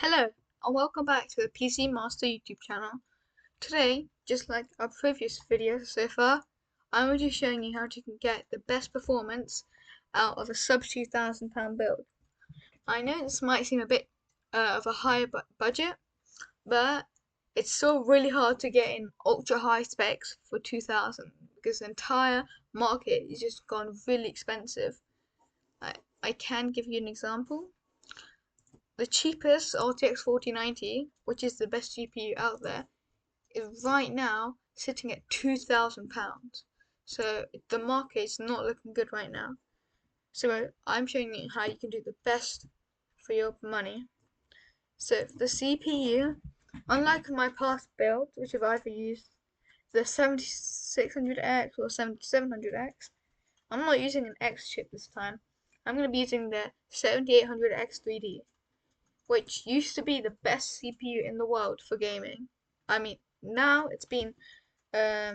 Hello, and welcome back to the PC Master YouTube channel. Today, just like our previous videos so far, I'm going to be showing you how you can get the best performance out of a sub £2,000 build. I know this might seem a bit of a higher budget, but it's still really hard to get in ultra high specs for 2000 because the entire market is just gone really expensive. I can give you an example. The cheapest RTX 4090, which is the best GPU out there, is right now sitting at £2,000. So the market is not looking good right now. So I'm showing you how you can do the best for your money. So the CPU, unlike my past builds, which have either used the 7600X or 7700X, I'm not using an X chip this time. I'm going to be using the 7800X 3D, which used to be the best CPU in the world for gaming. I mean, now it's been now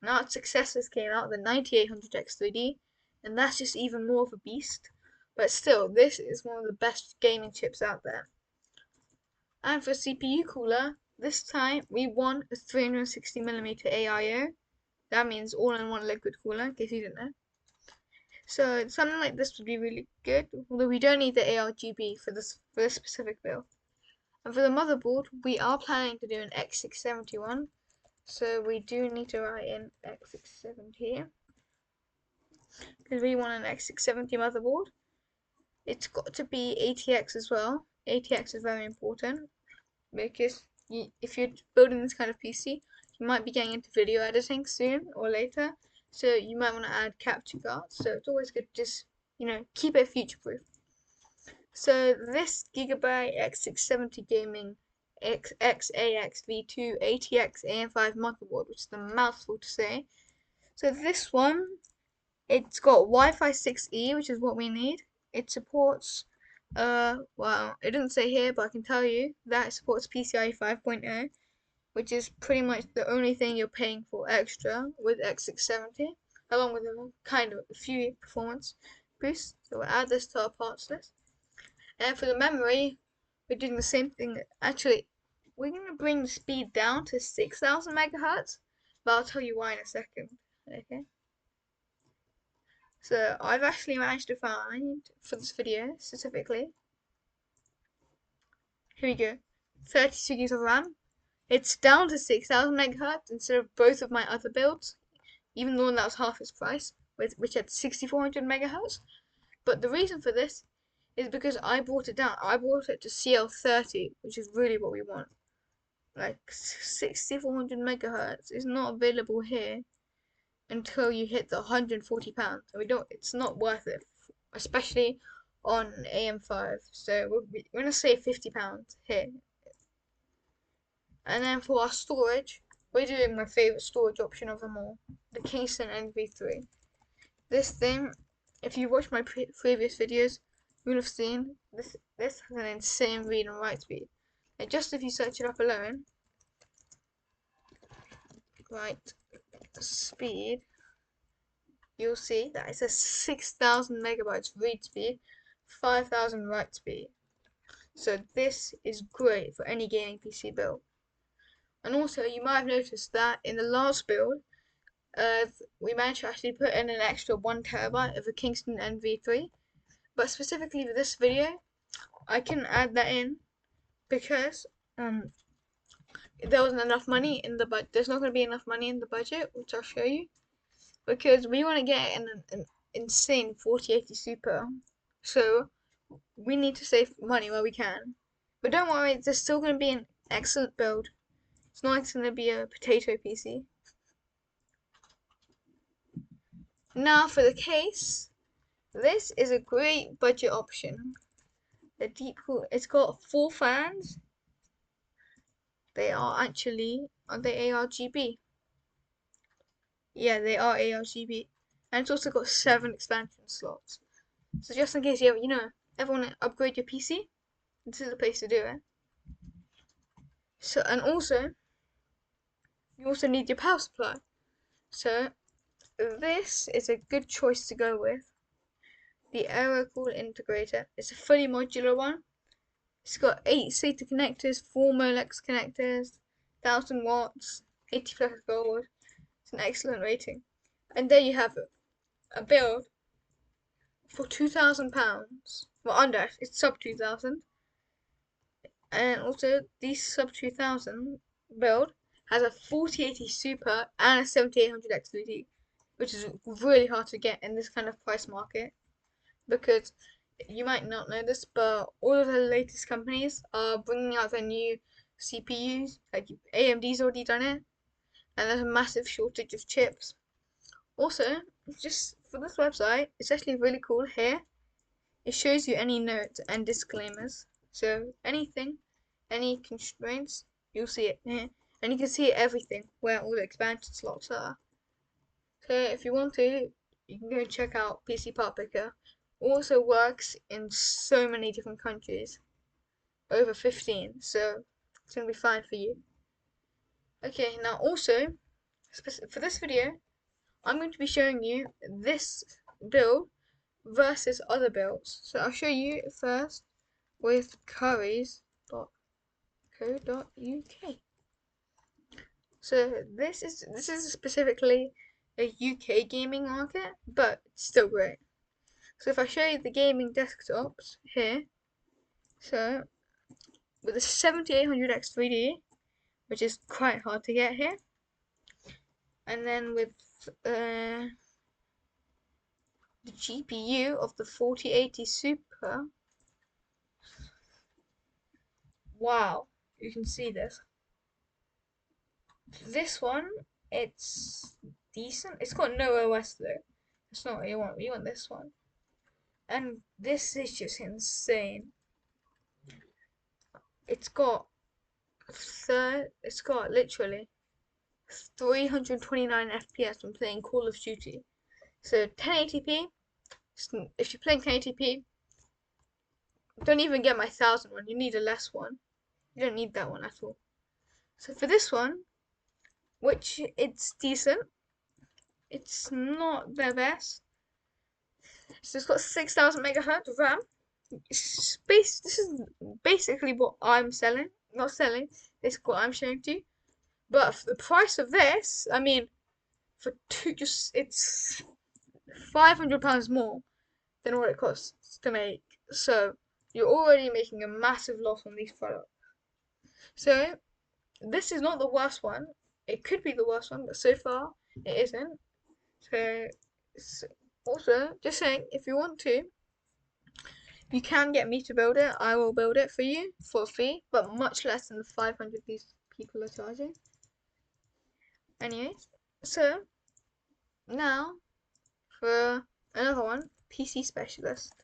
its successors came out, the 9800X 3D, and that's just even more of a beast. But still, this is one of the best gaming chips out there. And for CPU cooler, this time we won a 360mm AIO. That means all-in-one liquid cooler, in case you didn't know. So something like this would be really good, although we don't need the ARGB for this specific build. And for the motherboard, we are planning to do an X670 one, so we do need to write in X670 because we want an X670 motherboard. It's got to be ATX as well. ATX is very important because if you're building this kind of PC, you might be getting into video editing soon or later, so you might want to add capture cards. So it's always good to just keep it future proof. So this Gigabyte X670 Gaming XAX V2 ATX AM5 motherboard, which is a mouthful to say. So this one, it's got Wi-Fi 6E, which is what we need. It supports, well, it doesn't say here, but I can tell you that it supports PCIe 5.0, which is pretty much the only thing you're paying for extra with X670, along with a kind of a few performance boosts. So we'll add this to our parts list. And for the memory, we're doing the same thing. Actually, we're going to bring the speed down to 6,000 megahertz, but I'll tell you why in a second. Okay. So I've actually managed to find, for this video specifically, here we go, 32 gigs of RAM. It's down to 6,000 megahertz instead of both of my other builds, even the one that was half its price, which had 6,400 megahertz. But the reason for this is because I brought it down. I brought it to CL30, which is really what we want. Like 6,400 megahertz is not available here until you hit the £140. And we don't. It's not worth it, especially on AM5. So we're gonna save £50 here. And then for our storage, we're doing my favorite storage option of them all, the Kingston NV3. This thing, if you watched my previous videos, you would have seen this. This has an insane read and write speed. And just if you search it up alone, write speed, you'll see that it says 6,000 megabytes read speed, 5,000 write speed. So this is great for any gaming PC build. And also, you might have noticed that in the last build, we managed to actually put in an extra 1 TB of a Kingston NV3. But specifically for this video, I can add that in because there wasn't enough money in the budget. There's not going to be enough money in the budget, which I'll show you, because we want to get an insane 4080 Super. So we need to save money where we can. But don't worry, there's still going to be an excellent build. It's not like it's going to be a potato PC. Now for the case, this is a great budget option. The deep cool. It's got 4 fans. They are actually, are they ARGB? Yeah, they are ARGB. And it's also got 7 expansion slots. So just in case ever want to upgrade your PC, this is the place to do it. So, and also, you also need your power supply. So, this is a good choice to go with. The AeroCool integrator. It's a fully modular one. It's got 8 SATA connectors, 4 Molex connectors, 1000 watts, 80 plus gold. It's an excellent rating. And there you have it. A build for £2,000. Well, under, it's sub 2,000. And also, this sub 2,000 build has a 4080 Super and a 7800 XVD, which is really hard to get in this kind of price market, because you might not know this, but all of the latest companies are bringing out their new CPUs. Like AMD's already done it, and there's a massive shortage of chips. Also, just for this website, it's actually really cool here. It shows you any notes and disclaimers. So anything, any constraints, you'll see it here. And you can see everything, where all the expansion slots are. So if you want to, you can go and check out PC Part Picker. Also works in so many different countries, over 15, so it's going to be fine for you. Okay, now also, for this video, I'm going to be showing you this build versus other builds. So I'll show you first with currys.co.uk. So this is specifically a UK gaming market, but it's still great. So if I show you the gaming desktops here, so with the 7800X3D, which is quite hard to get here, and then with the GPU of the 4080 Super, wow, you can see this. This one, it's decent. It's got no OS though. It's not what you want. You want this one. And this is just insane. It's got literally 329 FPS when playing Call of Duty. So 1080p. If you're playing 1080p, don't even get my 1000 one. You need a less one. You don't need that one at all. So for this one, which it's decent, it's not the best. So it's got 6000 megahertz of RAM. This is basically what I'm selling. Not selling. This is what I'm showing to you. But for the price of this, I mean, for it's £500 more than what it costs to make. So you're already making a massive loss on these products. So this is not the worst one. It could be the worst one, but so far it isn't. So also, just saying, if you want to, you can get me to build it. I will build it for you for a fee, but much less than the 500 these people are charging. Anyways, so now for another one, PC Specialist.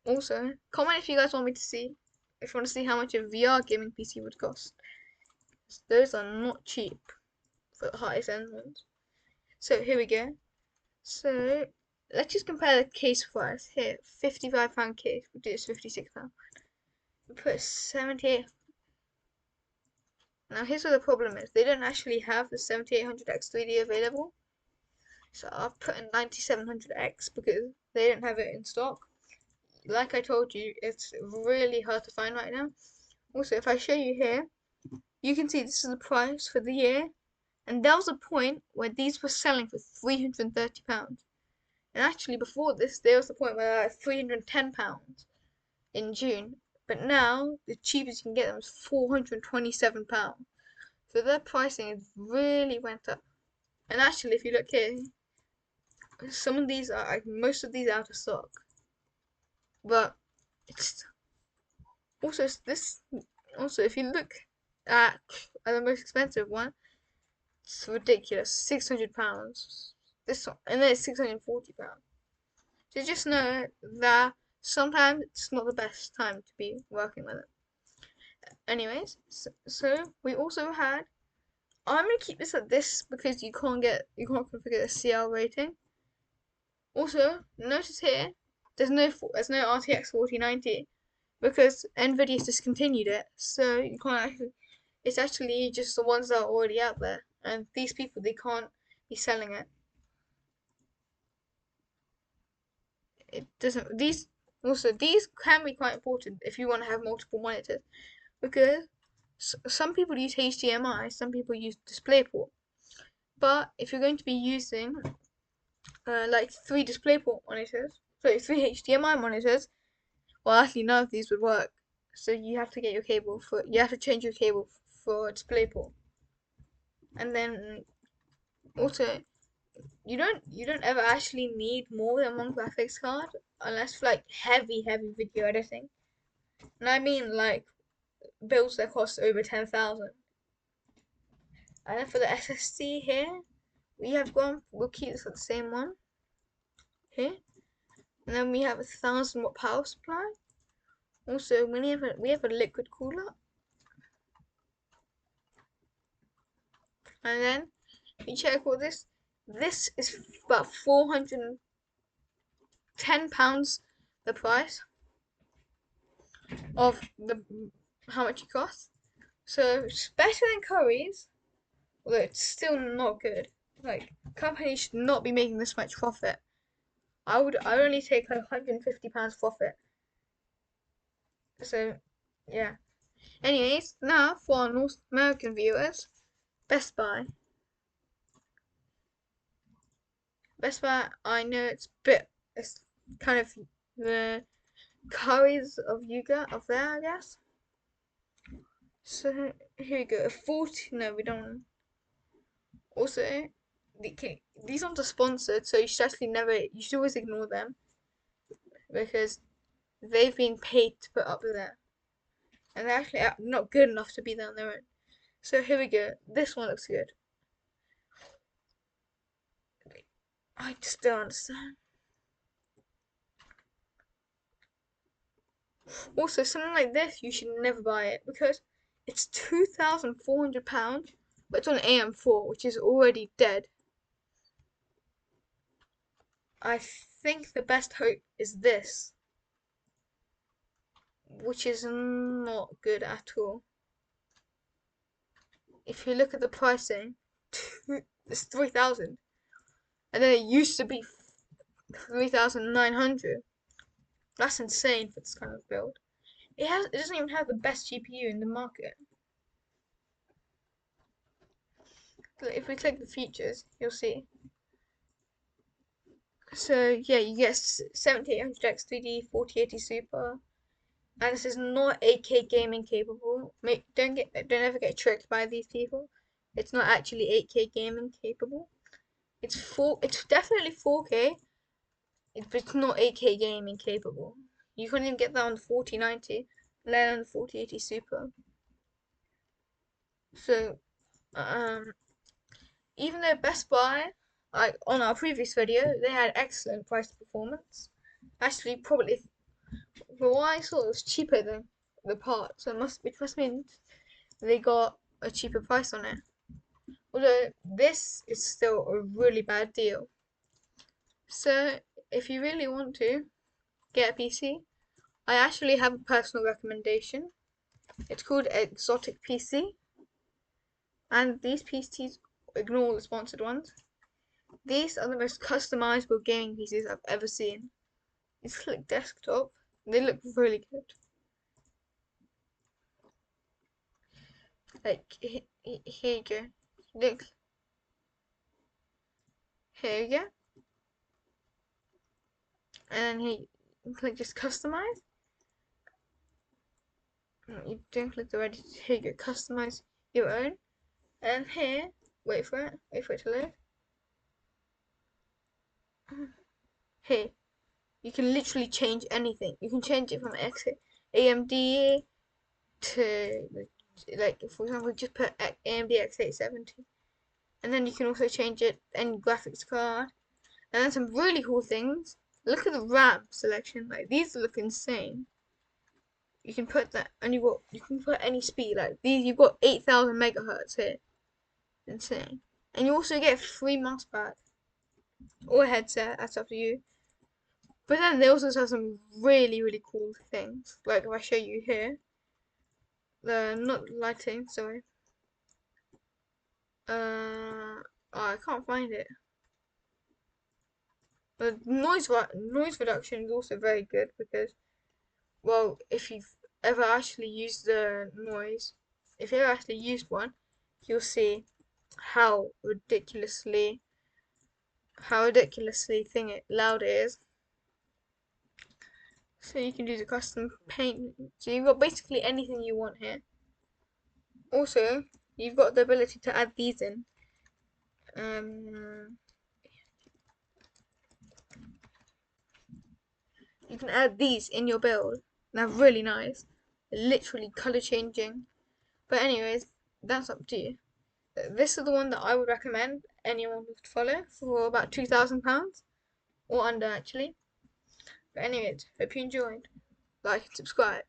Also, comment if you guys want me to see, if you want to see how much a VR gaming PC would cost. Those are not cheap for the highest end ones. So here we go. So let's just compare the case price here. £55 case, we'll do this £56. We put 78. Now here's what the problem is. They don't actually have the 7800X3D available. So I've put in 9700X because they don't have it in stock. Like I told you, it's really hard to find right now. Also, if I show you here, you can see this is the price for the year. And there was a point where these were selling for £330. And actually before this, there was a point where they were £310 in June. But now, the cheapest you can get them is £427. So their pricing has really went up. And actually, if you look here, some of these are, like, most of these are out of stock. But it's also this. Also, if you look at the most expensive one, it's ridiculous, £600. This one, and then it's £640. So just know that sometimes it's not the best time to be working with it. Anyways, so we also had. I'm gonna keep this at this because you can't configure the CL rating. Also, notice here, there's no RTX 4090 because Nvidia's discontinued it, so you can't actually. It's actually just the ones that are already out there, and these people they can't be selling it. it doesn't. These can be quite important if you want to have multiple monitors, because some people use HDMI, some people use DisplayPort. But if you're going to be using like three DisplayPort monitors, sorry, three HDMI monitors, well, actually none of these would work. So you have to get your cable for. You have to change your cable for DisplayPort, and then also you don't ever actually need more than one graphics card unless for like heavy video editing. And I mean like builds that cost over 10,000. And then for the SSD here, we have one. We'll keep this at the same one here, and then we have 1,000 watt power supply. Also, we have a liquid cooler, and then we check all this. This is about £410 the price of the how much it costs. So it's better than Curry's, although it's still not good. Like companies should not be making this much profit. I'd only take like £150 profit. So yeah. Anyways, now for our North American viewers, Best Buy. Best Buy, I know it's kind of the Curry's of there, I guess. So here we go. 40. No, we don't. Also, these aren't sponsored, so you should actually never. You should always ignore them because they've been paid to put up there, and they're actually not good enough to be there on their own. So here we go. This one looks good. I just don't understand. Also, something like this, you should never buy it because it's £2,400, but it's on AM4, which is already dead. I think the best hope is this, which is not good at all. If you look at the pricing, it's 3,000, and then it used to be 3,900. That's insane for this kind of build. It doesn't even have the best GPU in the market. If we click the features, you'll see. So yeah, you get 7800X 3D 4080 Super, and this is not 8K gaming capable. Don't ever get tricked by these people. It's not actually 8K gaming capable. It's definitely 4K, but it's not 8K gaming capable. You couldn't even get that on the 4090, let alone the 4080 Super. So even though Best Buy, like on our previous video, they had excellent price performance. Actually, probably for what I saw, it was cheaper than the part, so it must mean they got a cheaper price on it. Although this is still a really bad deal. So if you really want to get a PC, I actually have a personal recommendation. It's called Exotic PC, and these PCs, ignore all the sponsored ones. These are the most customizable gaming PCs I've ever seen. It's click desktop. They look really good. Like here you go. Look, here you go. And then here you click just customize. You don't click the ready. Here you go. Customize your own. And here, wait for it to load. Here, you can literally change anything. You can change it from AMD to like for example, just put AMD X870, and then you can also change it any graphics card, and then some really cool things. Look at the RAM selection. Like these look insane. You can put that, and you can put any speed. Like these, you've got 8,000 megahertz here. Insane. And you also get a free mouse pad or a headset. That's up to you. But then they also have some really cool things. Like if I show you here, the not lighting. Sorry. Oh, I can't find it. The noise reduction is also very good because, well, if you've ever actually used the noise, if you've ever actually used one, you'll see how ridiculously loud it is. So you can do the custom paint. So you've got basically anything you want here. Also, you've got the ability to add these in. You can add these in your build. They're really nice. They're literally color changing. But anyways, that's up to you. This is the one that I would recommend anyone to follow for about £2,000 or under actually. But anyways, hope you enjoyed. Like and subscribe.